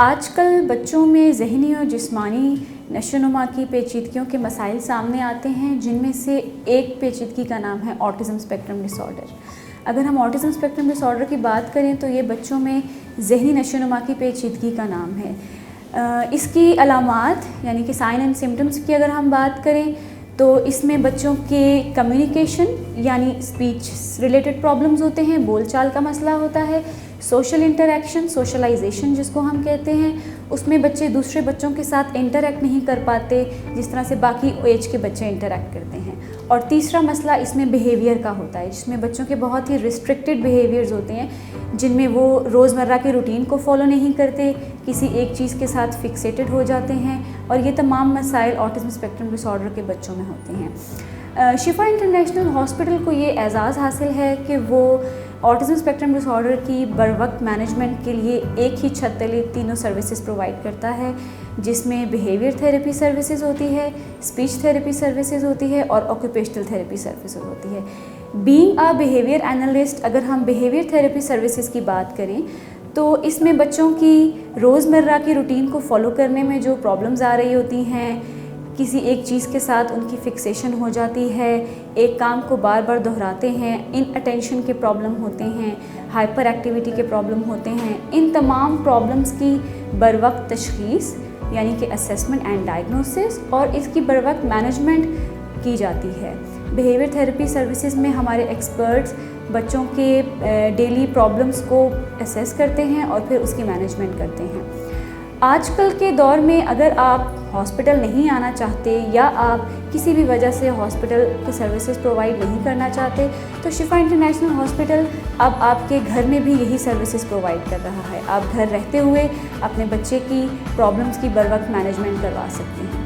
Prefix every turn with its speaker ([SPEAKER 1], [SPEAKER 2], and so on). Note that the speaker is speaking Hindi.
[SPEAKER 1] आजकल बच्चों में ज़हनी और जिस्मानी नशोनुमा की पेचीदगियों के मसाइल सामने आते हैं, जिनमें से एक पेचीदगी का नाम है ऑटिज़म स्पेक्ट्रम डिसऑर्डर। अगर हम ऑटिज़म स्पेक्ट्रम डिसऑर्डर की बात करें तो ये बच्चों में ज़हनी नशोनुमा की पेचीदगी का नाम है। इसकी अलामात यानी कि साइन एंड सिम्टम्स की अगर हम बात करें तो इसमें बच्चों के कम्युनिकेशन यानी स्पीच रिलेटेड प्रॉब्लम्स होते हैं, बोलचाल का मसला होता है, सोशल इंटरेक्शन, सोशलाइजेशन जिसको हम कहते हैं, उसमें बच्चे दूसरे बच्चों के साथ इंटरेक्ट नहीं कर पाते जिस तरह से बाकी एज के बच्चे इंटरेक्ट करते हैं। और तीसरा मसला इसमें बिहेवियर का होता है, जिसमें बच्चों के बहुत ही रिस्ट्रिक्टेड बिहेवियर्स होते हैं, जिनमें वो रोज़मर्रा के रूटीन को फॉलो नहीं करते, किसी एक चीज़ के साथ फिक्सेटेड हो जाते हैं, और ये तमाम मसाइल ऑटिज़म स्पेक्ट्रम डिसऑर्डर के बच्चों में होते हैं। शिफा इंटरनेशनल हॉस्पिटल को ये एजाज़ हासिल है कि वो ऑटिज़म स्पेक्ट्रम डिसऑर्डर की बरवक्त मैनेजमेंट के लिए एक ही छत तले तीनों सर्विसेज प्रोवाइड करता है, जिसमें बिहेवियर थेरेपी सर्विसेज होती है, स्पीच थेरेपी सर्विसेज होती है और ऑक्यूपेशनल थेरेपी सर्विसेज होती है। बीइंग अ बिहेवियर एनालिस्ट, अगर हम बिहेवियर थेरेपी सर्विसेज की बात करें तो इसमें बच्चों की रोज़मर्रा की रूटीन को फॉलो करने में जो प्रॉब्लम्स आ रही होती हैं, किसी एक चीज़ के साथ उनकी फिक्सेशन हो जाती है, एक काम को बार बार दोहराते हैं, इन अटेंशन के प्रॉब्लम होते हैं, हाइपर एक्टिविटी के प्रॉब्लम होते हैं, इन तमाम प्रॉब्लम्स की बरवक्त तशख़ीस यानी कि असेसमेंट एंड डायग्नोसिस और इसकी बरवक्त मैनेजमेंट की जाती है। बिहेवियर थेरेपी सर्विसेज में हमारे एक्सपर्ट्स बच्चों के डेली प्रॉब्लम्स को असेस करते हैं और फिर उसकी मैनेजमेंट करते हैं। आजकल के दौर में अगर आप हॉस्पिटल नहीं आना चाहते या आप किसी भी वजह से हॉस्पिटल की सर्विसेज प्रोवाइड नहीं करना चाहते तो शिफा इंटरनेशनल हॉस्पिटल अब आपके घर में भी यही सर्विसेज प्रोवाइड कर रहा है। आप घर रहते हुए अपने बच्चे की प्रॉब्लम्स की बरवक्त मैनेजमेंट करवा सकते हैं।